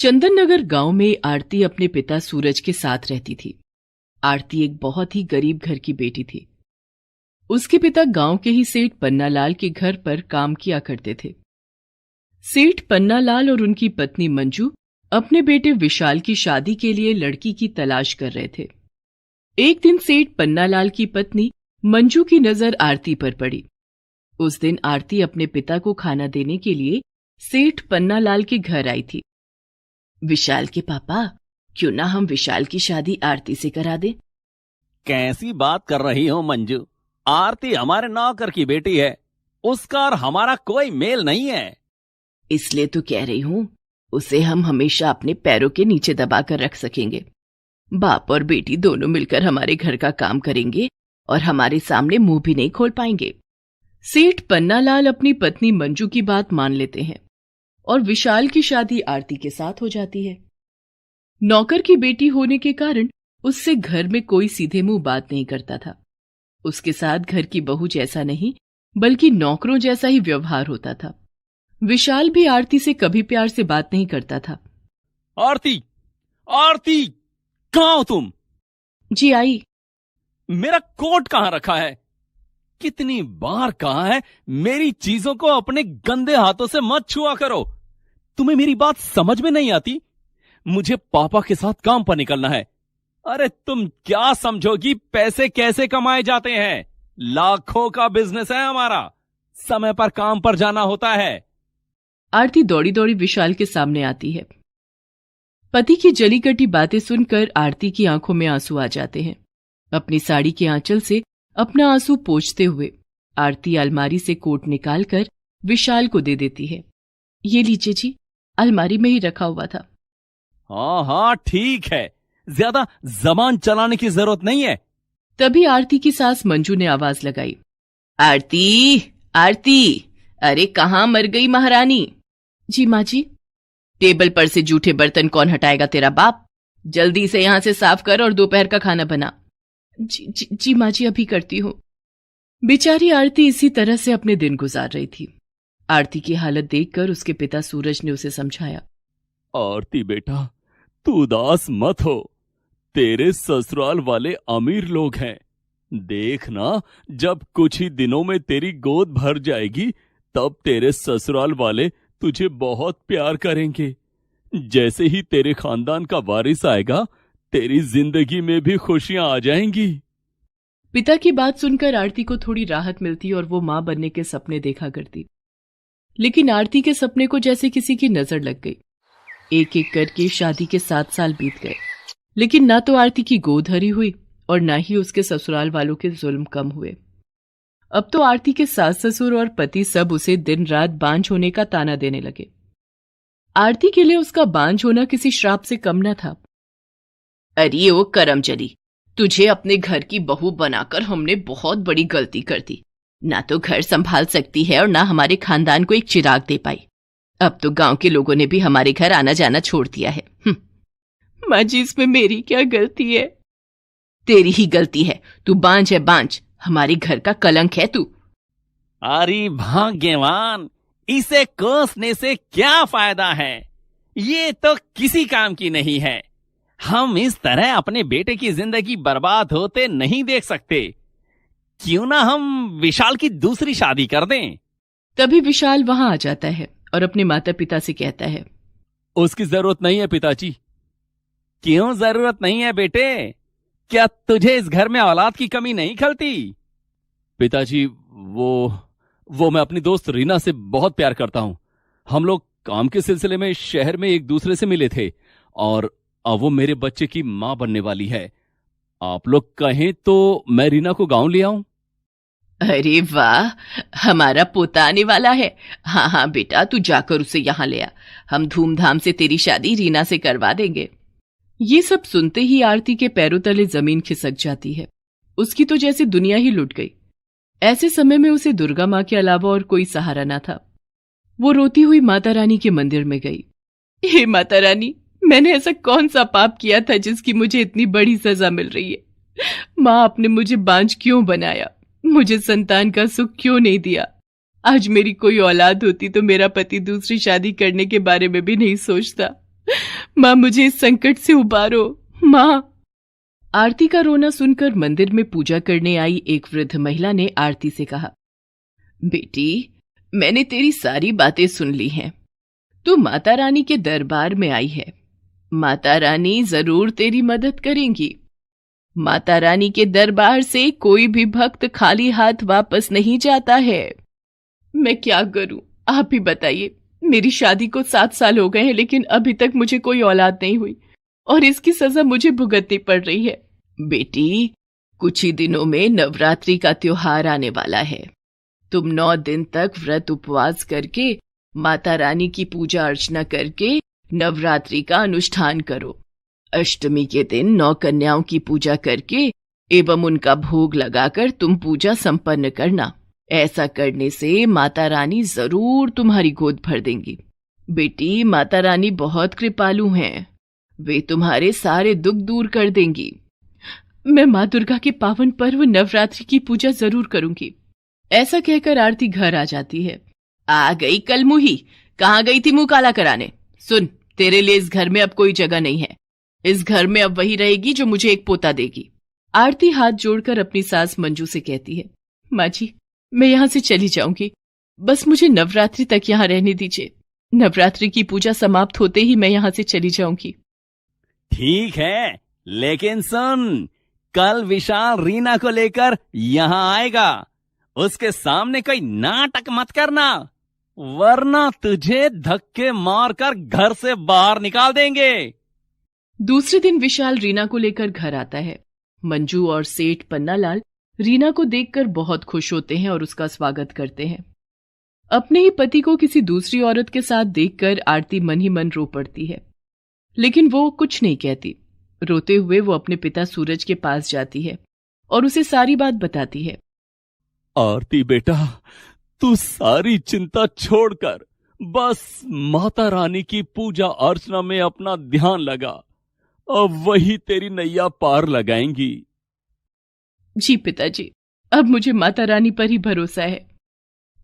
चंदन नगर गांव में आरती अपने पिता सूरज के साथ रहती थी। आरती एक बहुत ही गरीब घर की बेटी थी। उसके पिता गांव के ही सेठ पन्नालाल के घर पर काम किया करते थे। सेठ पन्नालाल और उनकी पत्नी मंजू अपने बेटे विशाल की शादी के लिए लड़की की तलाश कर रहे थे। एक दिन सेठ पन्नालाल की पत्नी मंजू की नजर आरती पर पड़ी। उस दिन आरती अपने पिता को खाना देने के लिए सेठ पन्नालाल के घर आई थी। विशाल के पापा, क्यों ना हम विशाल की शादी आरती से करा दें? कैसी बात कर रही हो मंजू? आरती हमारे नौकर की बेटी है, उसका और हमारा कोई मेल नहीं है। इसलिए तो कह रही हूं, उसे हम हमेशा अपने पैरों के नीचे दबा कर रख सकेंगे। बाप और बेटी दोनों मिलकर हमारे घर का काम करेंगे और हमारे सामने मुंह भी नहीं खोल पाएंगे। सेठ पन्नालाल अपनी पत्नी मंजू की बात मान लेते हैं और विशाल की शादी आरती के साथ हो जाती है। नौकर की बेटी होने के कारण उससे घर में कोई सीधे मुंह बात नहीं करता था। उसके साथ घर की बहू जैसा नहीं बल्कि नौकरों जैसा ही व्यवहार होता था। विशाल भी आरती से कभी प्यार से बात नहीं करता था। आरती, आरती, कहाँ हो तुम? जी आई। मेरा कोट कहाँ रखा है? कितनी बार कहा है मेरी चीजों को अपने गंदे हाथों से मत छुआ करो। तुम्हें मेरी बात समझ में नहीं आती? मुझे पापा के साथ काम पर निकलना है। अरे तुम क्या समझोगी पैसे कैसे कमाए जाते हैं? लाखों का बिजनेस है हमारा, समय पर काम पर जाना होता है। आरती दौड़ी दौड़ी विशाल के सामने आती है। पति की जली कटी बातें सुनकर आरती की आंखों में आंसू आ जाते हैं। अपनी साड़ी के आंचल से अपना आंसू पोंछते हुए आरती अलमारी से कोट निकालकर विशाल को दे देती है। ये लीजिए जी, अलमारी में ही रखा हुआ था। हाँ हाँ ठीक है, ज्यादा जबान चलाने की जरूरत नहीं है। तभी आरती की सास मंजू ने आवाज लगाई, आरती, आरती, अरे कहाँ मर गई महारानी? जी माँ जी। टेबल पर से जूठे बर्तन कौन हटाएगा? तेरा बाप। जल्दी से यहां से साफ कर और दोपहर का खाना बना। जी माँ जी, अभी करती हूँ। बेचारी आरती इसी तरह से अपने दिन गुजार रही थी। आरती की हालत देखकर उसके पिता सूरज ने उसे समझाया, आरती बेटा, तू उदास मत हो। तेरे ससुराल वाले अमीर लोग हैं। देखना, जब कुछ ही दिनों में तेरी गोद भर जाएगी तब तेरे ससुराल वाले तुझे बहुत प्यार करेंगे। जैसे ही तेरे खानदान का वारिस आएगा तेरी जिंदगी में भी खुशियां आ जाएंगी। पिता की बात सुनकर आरती को थोड़ी राहत मिलती और वो मां बनने के सपने देखा करती। लेकिन आरती के सपने को जैसे किसी की नजर लग गई। एक एक करके शादी के 7 साल बीत गए, लेकिन ना तो आरती की गोद हरी हुई और ना ही उसके ससुराल वालों के जुल्म कम हुए। अब तो आरती के सास ससुर और पति सब उसे दिन रात बांझ होने का ताना देने लगे। आरती के लिए उसका बांझ होना किसी श्राप से कम न था। अरे ओ करमचली, तुझे अपने घर की बहू बनाकर हमने बहुत बड़ी गलती कर दी। ना तो घर संभाल सकती है और ना हमारे खानदान को एक चिराग दे पाई। अब तो गांव के लोगों ने भी हमारे घर आना जाना छोड़ दिया है। माँ जी, इसमें मेरी क्या गलती है? तेरी ही गलती है। तू बांझ है, बांझ। हमारे घर का कलंक है तू। अरे भाग्यवान, इसे कोसने से क्या फायदा है? ये तो किसी काम की नहीं है। हम इस तरह अपने बेटे की जिंदगी बर्बाद होते नहीं देख सकते। क्यों ना हम विशाल की दूसरी शादी कर दें? तभी विशाल वहां आ जाता है और अपने माता पिता से कहता है, उसकी जरूरत नहीं है पिताजी। क्यों जरूरत नहीं है बेटे? क्या तुझे इस घर में औलाद की कमी नहीं खलती? पिताजी, वो मैं अपनी दोस्त रीना से बहुत प्यार करता हूं। हम लोग काम के सिलसिले में शहर में एक दूसरे से मिले थे और अब वो मेरे बच्चे की मां बनने वाली है। आप लोग कहें तो मैं रीना को गांव ले आऊं? अरे वाह, हमारा पोता आने वाला है। हाँ हाँ बेटा, तू जाकर उसे यहाँ ले आ। हम धूमधाम से तेरी शादी रीना से करवा देंगे। ये सब सुनते ही आरती के पैरों तले जमीन खिसक जाती है। उसकी तो जैसे दुनिया ही लुट गई। ऐसे समय में उसे दुर्गा माँ के अलावा और कोई सहारा ना था। वो रोती हुई माता रानी के मंदिर में गई। हे माता रानी, मैंने ऐसा कौन सा पाप किया था जिसकी मुझे इतनी बड़ी सजा मिल रही है? माँ, आपने मुझे बांझ क्यों बनाया? मुझे संतान का सुख क्यों नहीं दिया? आज मेरी कोई औलाद होती तो मेरा पति दूसरी शादी करने के बारे में भी नहीं सोचता। माँ मुझे इस संकट से उबारो, माँ। आरती का रोना सुनकर मंदिर में पूजा करने आई एक वृद्ध महिला ने आरती से कहा, बेटी, मैंने तेरी सारी बातें सुन ली हैं। तू माता रानी के दरबार में आई है। माता रानी जरूर तेरी मदद करेंगी। माता रानी के दरबार से कोई भी भक्त खाली हाथ वापस नहीं जाता है। मैं क्या करूं, आप ही बताइए। मेरी शादी को 7 साल हो गए हैं, लेकिन अभी तक मुझे कोई औलाद नहीं हुई और इसकी सजा मुझे भुगतनी पड़ रही है। बेटी, कुछ ही दिनों में नवरात्रि का त्योहार आने वाला है। तुम 9 दिन तक व्रत उपवास करके माता रानी की पूजा अर्चना करके नवरात्रि का अनुष्ठान करो। अष्टमी के दिन 9 कन्याओं की पूजा करके एवं उनका भोग लगाकर तुम पूजा संपन्न करना। ऐसा करने से माता रानी जरूर तुम्हारी गोद भर देंगी। बेटी, माता रानी बहुत कृपालु हैं। वे तुम्हारे सारे दुख दूर कर देंगी। मैं माँ दुर्गा के पावन पर्व नवरात्रि की पूजा जरूर करूंगी। ऐसा कहकर आरती घर आ जाती है। आ गई कलमुही, कहाँ गई थी मुंह काला कराने? सुन, तेरे लिए इस घर में अब कोई जगह नहीं है। इस घर में अब वही रहेगी जो मुझे एक पोता देगी। आरती हाथ जोड़कर अपनी सास मंजू से कहती है, माँ जी, मैं यहाँ से चली जाऊंगी। बस मुझे नवरात्रि तक यहाँ रहने दीजिए। नवरात्रि की पूजा समाप्त होते ही मैं यहाँ से चली जाऊंगी। ठीक है, लेकिन सुन, कल विशाल रीना को लेकर यहाँ आएगा। उसके सामने कोई नाटक मत करना, वरना तुझे धक्के मारकर घर से बाहर निकाल देंगे। दूसरे दिन विशाल रीना को लेकर घर आता है। मंजू और सेठ पन्नालाल रीना को देखकर बहुत खुश होते हैं और उसका स्वागत करते हैं। अपने ही पति को किसी दूसरी औरत के साथ देखकर आरती मन ही मन रो पड़ती है, लेकिन वो कुछ नहीं कहती। रोते हुए वो अपने पिता सूरज के पास जाती है और उसे सारी बात बताती है। आरती बेटा, तू सारी चिंता छोड़कर बस माता रानी की पूजा अर्चना में अपना ध्यान लगा। अब वही तेरी नैया पार लगाएंगी। जी पिताजी, अब मुझे माता रानी पर ही भरोसा है।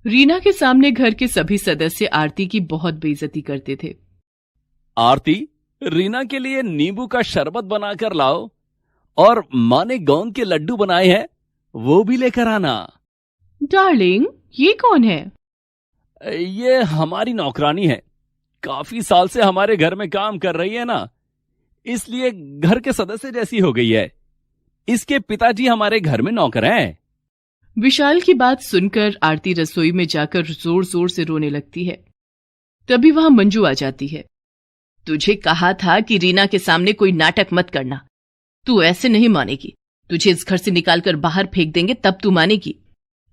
रीना के सामने घर के सभी सदस्य आरती की बहुत बेइज्जती करते थे। आरती, रीना के लिए नींबू का शरबत बनाकर लाओ और माँ ने गोंद के लड्डू बनाए हैं, वो भी लेकर आना। डार्लिंग, ये कौन है? ये हमारी नौकरानी है। काफी साल से हमारे घर में काम कर रही है ना, इसलिए घर के सदस्य जैसी हो गई है। इसके पिताजी हमारे घर में नौकर हैं। विशाल की बात सुनकर आरती रसोई में जाकर जोर जोर से रोने लगती है। तभी वहां मंजू आ जाती है। तुझे कहा था कि रीना के सामने कोई नाटक मत करना। तू ऐसे नहीं मानेगी। तुझे इस घर से निकालकर बाहर फेंक देंगे, तब तू मानेगी।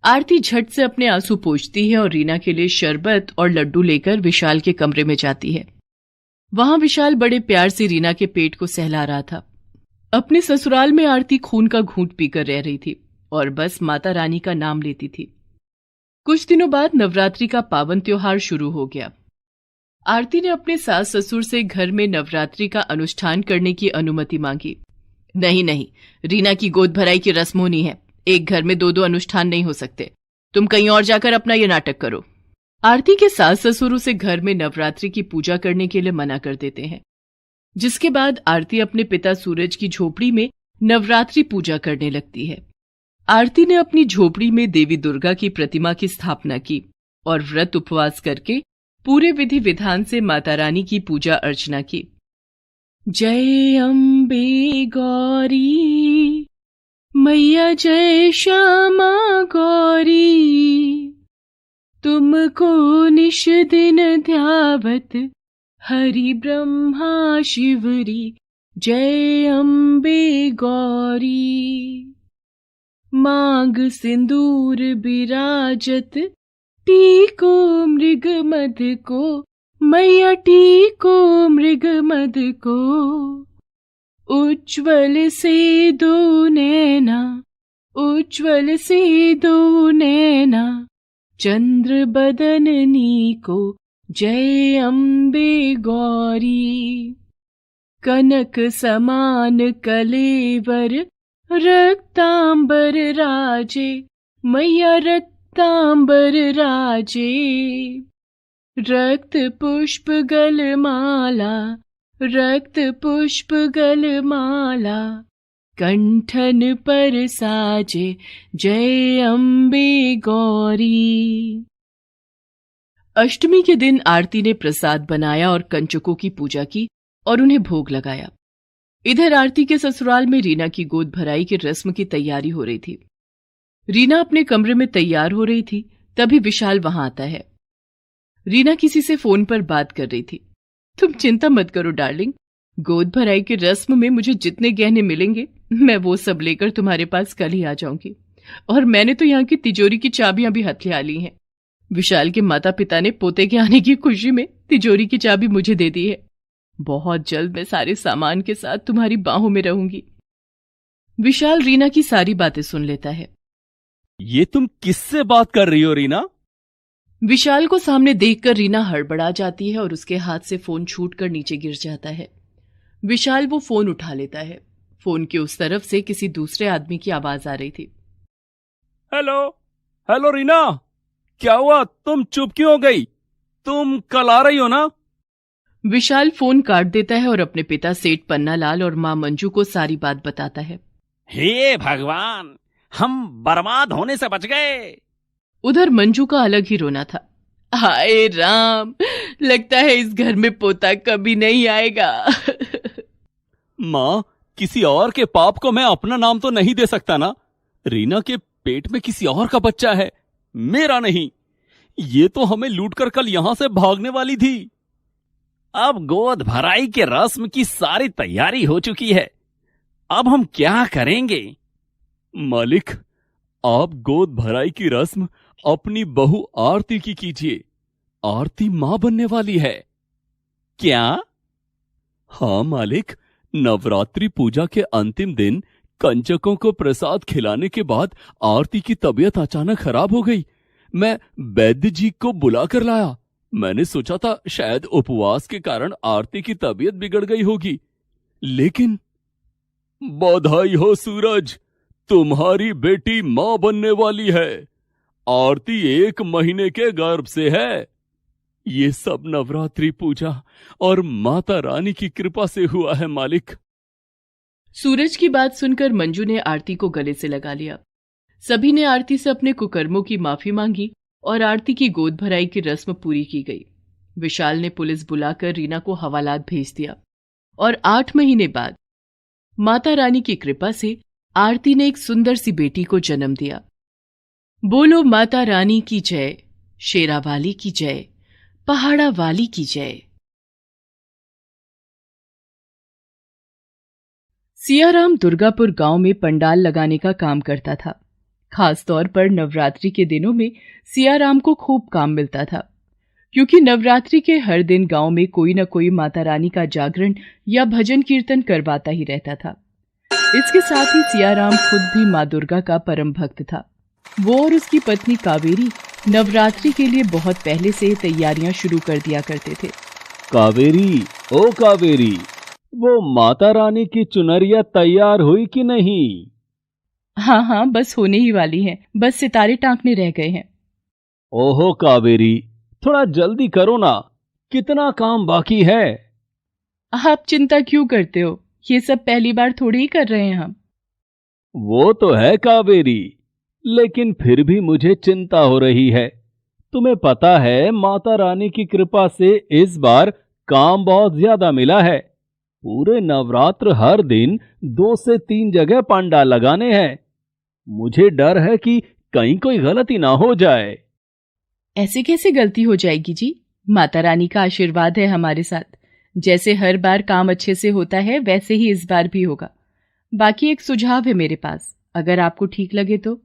आरती झट से अपने आंसू पोंछती है और रीना के लिए शरबत और लड्डू लेकर विशाल के कमरे में जाती है। वहां विशाल बड़े प्यार से रीना के पेट को सहला रहा था। अपने ससुराल में आरती खून का घूंट पीकर रह रही थी और बस माता रानी का नाम लेती थी। कुछ दिनों बाद नवरात्रि का पावन त्योहार शुरू हो गया। आरती ने अपने सास ससुर से घर में नवरात्रि का अनुष्ठान करने की अनुमति मांगी। नहीं नहीं, रीना की गोद भराई की रस्म होनी है। एक घर में 2-2 अनुष्ठान नहीं हो सकते। तुम कहीं और जाकर अपना ये नाटक करो। आरती के सास ससुर उसे घर में नवरात्रि की पूजा करने के लिए मना कर देते हैं, जिसके बाद आरती अपने पिता सूरज की झोपड़ी में नवरात्रि पूजा करने लगती है। आरती ने अपनी झोपड़ी में देवी दुर्गा की प्रतिमा की स्थापना की और व्रत उपवास करके पूरे विधि विधान से माता रानी की पूजा अर्चना की। जय अम्बे गौरी मैया, जय श्यामा गौरी, तुमको निश दिन ध्यावत हरि ब्रह्मा शिवरी। जय अम्बे गौरी, मांग सिंदूर बिराजत, टीको मृग मद को मैया, टीको मृग मद को। उज्ज्वल से दो नैना, उज्ज्वल से दो नैना, चंद्र बदननी को। जय अम्बे गौरी, कनक समान कलेवर, रक्तांबर राजे मैया, रक्तांबर राजे। रक्त पुष्प गलमाला, रक्त पुष्प गलमाला कंठन पर साजे, जय अम्बे गौरी। अष्टमी के दिन आरती ने प्रसाद बनाया और कंचकों की पूजा की और उन्हें भोग लगाया। इधर आरती के ससुराल में रीना की गोद भराई की रस्म की तैयारी हो रही थी। रीना अपने कमरे में तैयार हो रही थी, तभी विशाल वहां आता है। रीना किसी से फोन पर बात कर रही थी। तुम चिंता मत करो डार्लिंग, गोद भराई की रस्म में मुझे जितने गहने मिलेंगे मैं वो सब लेकर तुम्हारे पास कल ही आ जाऊंगी। और मैंने तो यहाँ की तिजोरी की चाबियां भी हाथ ले ली हैं। विशाल के माता पिता ने पोते के आने की खुशी में तिजोरी की चाबी मुझे दे दी है। बहुत जल्द मैं सारे सामान के साथ तुम्हारी बाहों में रहूंगी। विशाल रीना की सारी बातें सुन लेता है। ये तुम किससे बात कर रही हो रीना? विशाल को सामने देखकर रीना हड़बड़ा जाती है और उसके हाथ से फोन छूटकर नीचे गिर जाता है। विशाल वो फोन उठा लेता है। फोन के उस तरफ से किसी दूसरे आदमी की आवाज आ रही थी। हेलो हेलो रीना, क्या हुआ? तुम चुप क्यों हो गई? तुम कल आ रही हो ना? विशाल फोन काट देता है और अपने पिता सेठ पन्नालाल और मां मंजू को सारी बात बताता है। हे भगवान, हम बर्बाद होने से बच गए। उधर मंजू का अलग ही रोना था। हाय राम, लगता है इस घर में पोता कभी नहीं आएगा। माँ, किसी और के पाप को मैं अपना नाम तो नहीं दे सकता ना। रीना के पेट में किसी और का बच्चा है, मेरा नहीं। ये तो हमें लूटकर कल यहां से भागने वाली थी। अब गोद भराई के रस्म की सारी तैयारी हो चुकी है, अब हम क्या करेंगे? मालिक, आप गोद भराई की रस्म अपनी बहू आरती की कीजिए। आरती मां बनने वाली है। क्या? हाँ मालिक, नवरात्रि पूजा के अंतिम दिन कंचकों को प्रसाद खिलाने के बाद आरती की तबीयत अचानक खराब हो गई। मैं वैद्य जी को बुला कर लाया। मैंने सोचा था शायद उपवास के कारण आरती की तबीयत बिगड़ गई होगी, लेकिन बधाई हो सूरज, तुम्हारी बेटी मां बनने वाली है। आरती 1 महीने के गर्भ से है। ये सब नवरात्रि पूजा और माता रानी की कृपा से हुआ है मालिक। सूरज की बात सुनकर मंजू ने आरती को गले से लगा लिया। सभी ने आरती से अपने कुकर्मों की माफी मांगी और आरती की गोद भराई की रस्म पूरी की गई। विशाल ने पुलिस बुलाकर रीना को हवालात भेज दिया और 8 महीने बाद माता रानी की कृपा से आरती ने एक सुंदर सी बेटी को जन्म दिया। बोलो माता रानी की जय, शेरा वाली की जय, पहाड़ा वाली की जय। सियाराम दुर्गापुर गांव में पंडाल लगाने का काम करता था। खास तौर पर नवरात्रि के दिनों में सियाराम को खूब काम मिलता था, क्योंकि नवरात्रि के हर दिन गांव में कोई न कोई माता रानी का जागरण या भजन कीर्तन करवाता ही रहता था। इसके साथ ही सियाराम खुद भी माँ दुर्गा का परम भक्त था। वो और उसकी पत्नी कावेरी नवरात्रि के लिए बहुत पहले से तैयारियां शुरू कर दिया करते थे। कावेरी, ओ कावेरी, वो माता रानी की चुनरिया तैयार हुई कि नहीं? हाँ, बस होने ही वाली है, बस सितारे टांकने रह गए हैं। ओहो कावेरी, थोड़ा जल्दी करो ना, कितना काम बाकी है। आप चिंता क्यों करते हो, ये सब पहली बार थोड़ी ही कर रहे हैं हम। वो तो है कावेरी, लेकिन फिर भी मुझे चिंता हो रही है। तुम्हें पता है माता रानी की कृपा से इस बार काम बहुत ज्यादा मिला है। पूरे नवरात्र हर दिन 2 से 3 जगह पंडाल लगाने हैं। मुझे डर है कि कहीं कोई गलती ना हो जाए। ऐसे कैसे गलती हो जाएगी जी, माता रानी का आशीर्वाद है हमारे साथ। जैसे हर बार काम अच्छे से होता है वैसे ही इस बार भी होगा। बाकी एक सुझाव है मेरे पास, अगर आपको ठीक लगे तो।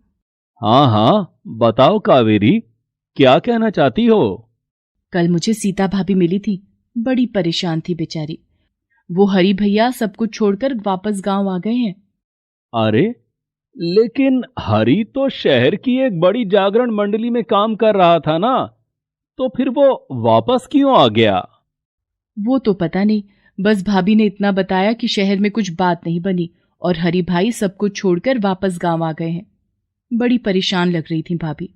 हाँ, बताओ कावेरी, क्या कहना चाहती हो? कल मुझे सीता भाभी मिली थी, बड़ी परेशान थी बेचारी। वो हरी भैया सब कुछ छोड़कर वापस गांव आ गए हैं। अरे, लेकिन हरी तो शहर की एक बड़ी जागरण मंडली में काम कर रहा था ना, तो फिर वो वापस क्यों आ गया? वो तो पता नहीं, बस भाभी ने इतना बताया कि शहर में कुछ बात नहीं बनी और हरी भाई सब कुछ छोड़कर वापस गांव आ गए हैं। बड़ी परेशान लग रही थी भाभी।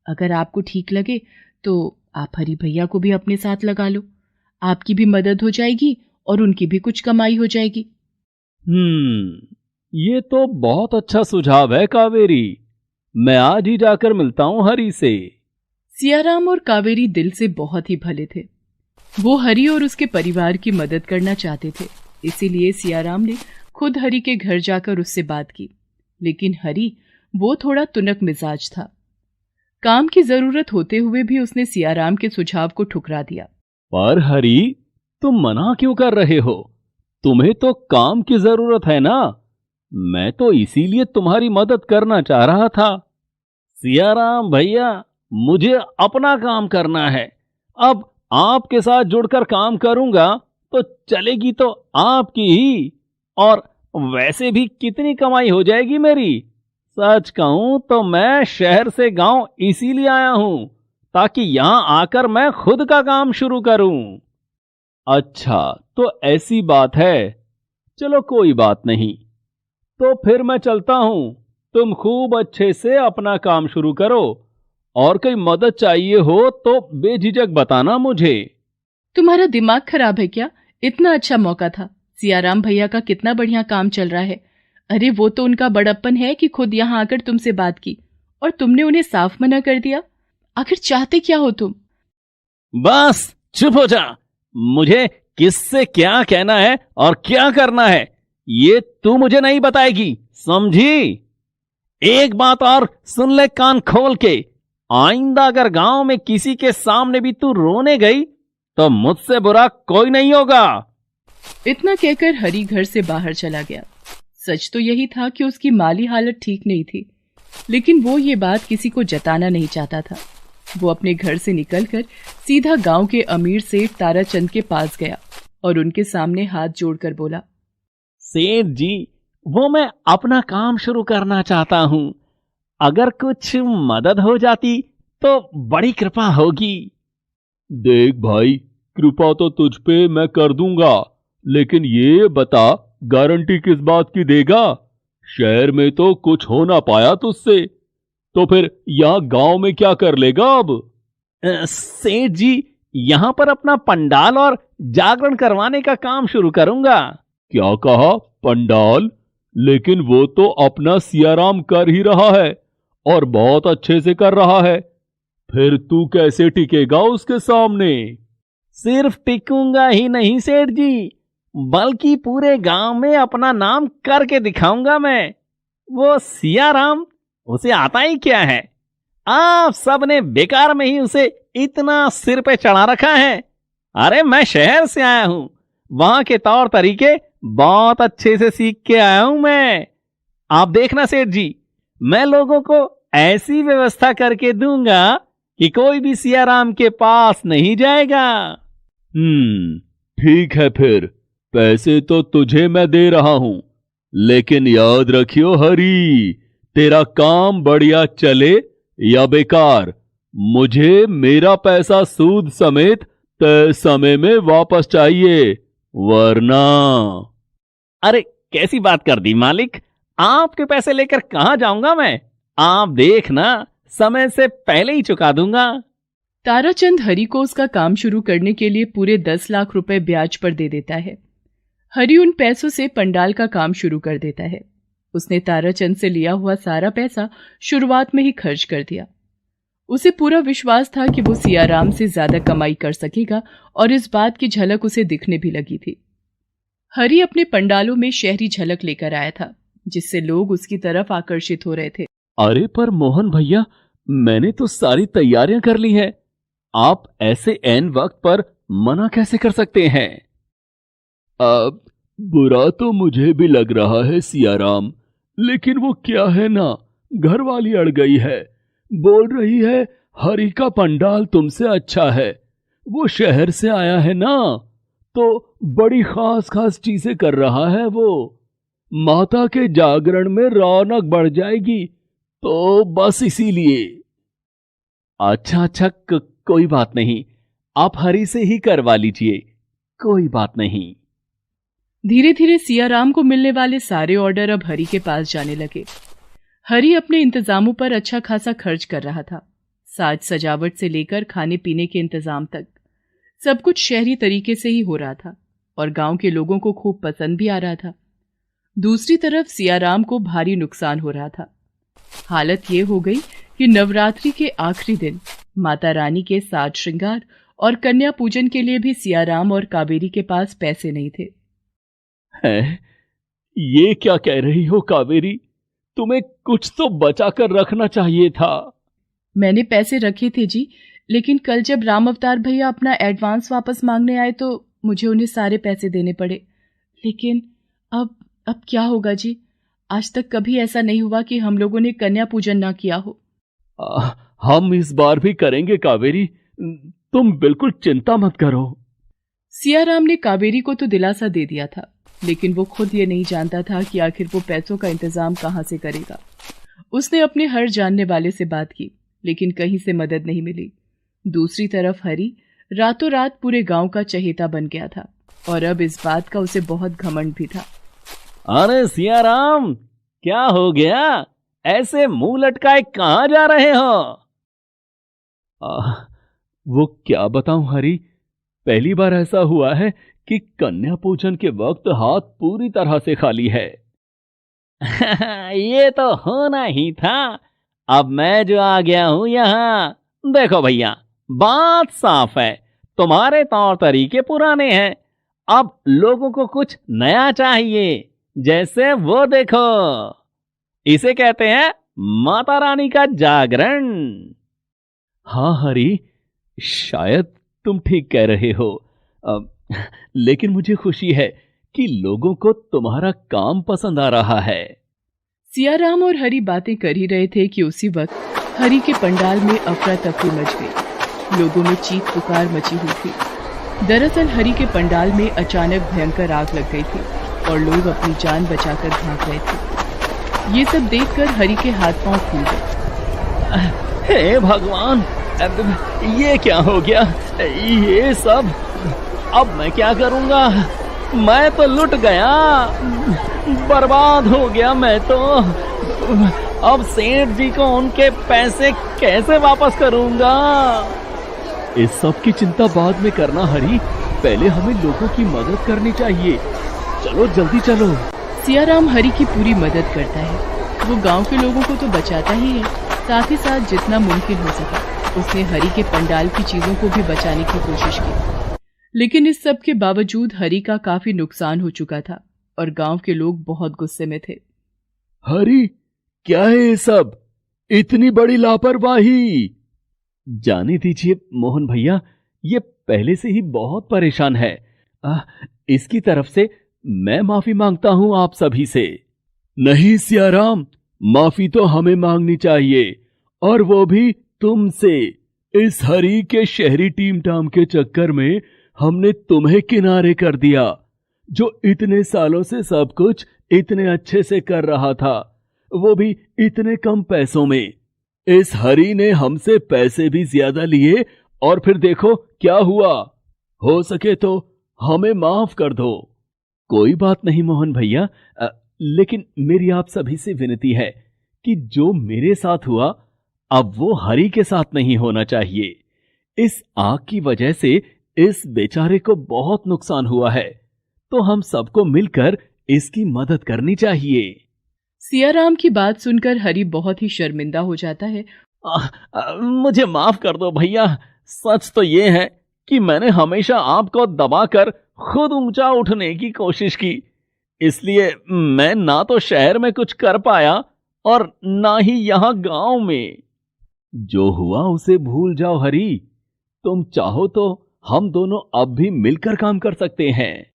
अगर आपको ठीक लगे तो आप हरी भैया को भी अपने साथ लगा लो, आपकी भी मदद हो जाएगी और उनकी भी कुछ कमाई हो जाएगी। ये तो बहुत अच्छा सुझाव है कावेरी। मैं आज ही जाकर मिलता हूं हरी से। सियाराम और कावेरी दिल से बहुत ही भले थे। वो हरी और उसके परिवार की मदद करना चाहते थे। इसीलिए सियाराम ने खुद हरी के घर जाकर उससे बात की। लेकिन हरी वो थोड़ा तुनक मिजाज था। काम की जरूरत होते हुए भी उसने सियाराम के सुझाव को ठुकरा दिया। पर हरी, तुम मना क्यों कर रहे हो? तुम्हें तो काम की जरूरत है ना। मैं तो इसीलिए तुम्हारी मदद करना चाह रहा था। सियाराम भैया, मुझे अपना काम करना है। अब आपके साथ जुड़कर काम करूंगा तो चलेगी तो आपकी ही, और वैसे भी कितनी कमाई हो जाएगी मेरी। सच कहूं तो मैं शहर से गांव इसीलिए आया हूं ताकि यहां आकर मैं खुद का काम शुरू करूं। अच्छा, तो ऐसी बात है। चलो कोई बात नहीं, तो फिर मैं चलता हूं। तुम खूब अच्छे से अपना काम शुरू करो, और कोई मदद चाहिए हो तो बेझिझक बताना मुझे। तुम्हारा दिमाग खराब है क्या? इतना अच्छा मौका था। सियाराम भैया का कितना बढ़िया काम चल रहा है। अरे वो तो उनका बड़प्पन है कि खुद यहाँ आकर तुमसे बात की और तुमने उन्हें साफ मना कर दिया। आखिर चाहते क्या हो तुम? बस चुप हो जा। मुझे किससे क्या कहना है और क्या करना है ये तू मुझे नहीं बताएगी, समझी? एक बात और सुन ले कान खोल के। आइंदा अगर गांव में किसी के सामने भी तू रोने गई तो मुझसे बुरा कोई नहीं होगा। इतना कहकर हरी घर से बाहर चला गया। सच तो यही था कि उसकी माली हालत ठीक नहीं थी, लेकिन वो ये बात किसी को जताना नहीं चाहता था। वो अपने घर से निकलकर सीधा गांव के अमीर सेठ ताराचंद के पास गया और उनके सामने हाथ जोड़कर बोला, सेठ जी, वो मैं अपना काम शुरू करना चाहता हूं। अगर कुछ मदद हो जाती तो बड़ी कृपा होगी। देख भाई, कृपा तो तुझ पे मैं कर दूंगा, लेकिन ये बता गारंटी किस बात की देगा? शहर में तो कुछ हो ना पाया तुझसे, तो फिर यहाँ गांव में क्या कर लेगा अब? सेठ जी, यहाँ पर अपना पंडाल और जागरण करवाने का काम शुरू करूंगा। क्या कहा? पंडाल? लेकिन वो तो अपना सियाराम कर ही रहा है और बहुत अच्छे से कर रहा है। फिर तू कैसे टिकेगा उसके सामने? सिर्फ टिकूंगा ही नहीं सेठ जी, बल्कि पूरे गांव में अपना नाम करके दिखाऊंगा मैं। वो सियाराम, उसे आता ही क्या है? आप सबने बेकार में ही उसे इतना सिर पे चढ़ा रखा है। अरे मैं शहर से आया हूं, वहां के तौर तरीके बहुत अच्छे से सीख के आया हूं मैं। आप देखना सेठ जी, मैं लोगों को ऐसी व्यवस्था करके दूंगा कि कोई भी सियाराम के पास नहीं जाएगा। ठीक है, फिर पैसे तो तुझे मैं दे रहा हूं, लेकिन याद रखियो हरी, तेरा काम बढ़िया चले या बेकार, मुझे मेरा पैसा सूद समेत तय समय में वापस चाहिए, वरना। अरे कैसी बात कर दी मालिक, आपके पैसे लेकर कहां जाऊंगा मैं? आप देखना, समय से पहले ही चुका दूंगा। ताराचंद हरी को उसका काम शुरू करने के लिए पूरे 10 लाख रुपए ब्याज पर दे देता है। हरी उन पैसों से पंडाल का काम शुरू कर देता है। उसने ताराचंद से लिया हुआ सारा पैसा शुरुआत में ही खर्च कर दिया। उसे पूरा विश्वास था कि वो सियाराम से ज्यादा कमाई कर सकेगा और इस बात की झलक उसे दिखने भी लगी थी। हरी अपने पंडालों में शहरी झलक लेकर आया था, जिससे लोग उसकी तरफ आकर्षित हो रहे थे। अरे पर मोहन भैया, मैंने तो सारी तैयारियां कर ली हैं। आप ऐसे ऐन वक्त पर मना कैसे कर सकते हैं? अब बुरा तो मुझे भी लग रहा है सियाराम, लेकिन वो क्या है ना, घर वाली अड़ गई है, बोल रही है हरी का पंडाल तुमसे अच्छा है। वो शहर से आया है ना, तो बड़ी खास खास चीजें कर रहा है। वो माता के जागरण में रौनक बढ़ जाएगी, तो बस इसीलिए। अच्छा अच्छा, कोई बात नहीं, आप हरी से ही करवा लीजिए, कोई बात नहीं। धीरे धीरे सियाराम को मिलने वाले सारे ऑर्डर अब हरी के पास जाने लगे। हरी अपने इंतजामों पर अच्छा खासा खर्च कर रहा था। साज सजावट से लेकर खाने पीने के इंतजाम तक सब कुछ शहरी तरीके से ही हो रहा था और गांव के लोगों को खूब पसंद भी आ रहा था। दूसरी तरफ सियाराम को भारी नुकसान हो रहा था। हालत ये हो गई कि नवरात्रि के आखिरी दिन माता रानी के साज श्रृंगार और कन्या पूजन के लिए भी सियाराम और कावेरी के पास पैसे नहीं थे। है? ये क्या कह रही हो कावेरी? तुम्हें कुछ तो बचा कर रखना चाहिए था। मैंने पैसे रखे थे जी, लेकिन कल जब राम अवतार भैया अपना एडवांस वापस मांगने आए तो मुझे उन्हें सारे पैसे देने पड़े। लेकिन अब क्या होगा जी? आज तक कभी ऐसा नहीं हुआ कि हम लोगों ने कन्या पूजन ना किया हो। हम इस बार भी करेंगे कावेरी, तुम बिल्कुल चिंता मत करो। सियाराम ने कावेरी को तो दिलासा दे दिया था, लेकिन वो खुद ये नहीं जानता था कि आखिर वो पैसों का इंतजाम कहां से करेगा। उसने अपने हर जानने वाले से बात की, लेकिन कहीं से मदद नहीं मिली। दूसरी तरफ हरी रातों रात पूरे गांव का चहेता बन गया था और अब इस बात का उसे बहुत घमंड भी था। अरे सियाराम, क्या हो गया? ऐसे मुंह लटकाए कहां जा रहे हो? वो क्या बताऊं हरी, पहली बार ऐसा हुआ है कि कन्या पूजन के वक्त हाथ पूरी तरह से खाली है। ये तो होना ही था। अब मैं जो आ गया हूं यहां, देखो भैया, बात साफ है, तुम्हारे तौर तरीके पुराने हैं। अब लोगों को कुछ नया चाहिए। जैसे वो देखो, इसे कहते हैं माता रानी का जागरण। हाँ हरी, शायद तुम ठीक कह रहे हो। लेकिन मुझे खुशी है कि लोगों को तुम्हारा काम पसंद आ रहा है। सियाराम और हरी बातें कर ही रहे थे कि उसी वक्त हरी के पंडाल में अफरा तफरी मच गई। लोगों में चीख पुकार मची हुई थी। दरअसल हरी के पंडाल में अचानक भयंकर आग लग गई थी और लोग अपनी जान बचाकर भाग रहे थे। ये सब देखकर हरी के हाथ पांव फूल गए। हे भगवान, ये क्या हो गया? ये सब अब मैं क्या करूंगा? मैं तो लुट गया, बर्बाद हो गया मैं तो। अब सेठ जी को उनके पैसे कैसे वापस करूंगा? इस सब की चिंता बाद में करना हरी, पहले हमें लोगों की मदद करनी चाहिए। चलो जल्दी चलो। सियाराम हरी की पूरी मदद करता है। वो गांव के लोगों को तो बचाता ही है, साथ ही साथ जितना मुमकिन हो सका उसने हरी के पंडाल की चीजों को भी बचाने की कोशिश की। लेकिन इस सब के बावजूद हरी का काफी नुकसान हो चुका था और गांव के लोग बहुत गुस्से में थे। हरी, क्या है ये सब? इतनी बड़ी लापरवाही! जाने दीजिए मोहन भैया, ये पहले से ही बहुत परेशान है। इसकी तरफ से मैं माफी मांगता हूं आप सभी से। नहीं सियाराम, माफी तो हमें मांगनी चाहिए, और वो भी तुमसे। इस हरी के शहरी टीम टाम के चक्कर में हमने तुम्हें किनारे कर दिया, जो इतने सालों से सब कुछ इतने अच्छे से कर रहा था, वो भी इतने कम पैसों में। इस हरी ने हमसे पैसे भी ज्यादा लिए और फिर देखो क्या हुआ। हो सके तो हमें माफ कर दो। कोई बात नहीं मोहन भैया, लेकिन मेरी आप सभी से विनती है कि जो मेरे साथ हुआ अब वो हरी के साथ नहीं होना चाहिए। इस आग की वजह से इस बेचारे को बहुत नुकसान हुआ है, तो हम सबको मिलकर इसकी मदद करनी चाहिए। सियाराम की बात सुनकर हरी बहुत ही शर्मिंदा हो जाता है। मुझे माफ कर दो भैया। सच तो ये है कि मैंने हमेशा आपको दबाकर खुद ऊंचा उठने की कोशिश की, इसलिए मैं ना तो शहर में कुछ कर पाया और ना ही यहां गांव में। जो हुआ उसे भूल जाओ हरी। तुम चाहो तो हम दोनों अब भी मिलकर काम कर सकते हैं।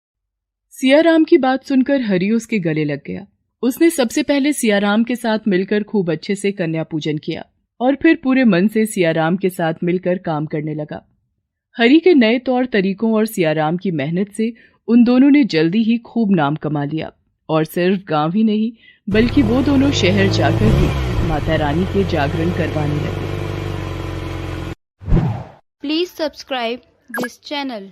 सियाराम की बात सुनकर हरी उसके गले लग गया। उसने सबसे पहले सियाराम के साथ मिलकर खूब अच्छे से कन्या पूजन किया और फिर पूरे मन से सियाराम के साथ मिलकर काम करने लगा। हरी के नए तौर तरीकों और सियाराम की मेहनत से उन दोनों ने जल्दी ही खूब नाम कमा लिया और सिर्फ गांव ही नहीं बल्कि वो दोनों शहर जाकर भी माता रानी के जागरण करवाने लगे। Please subscribe this channel.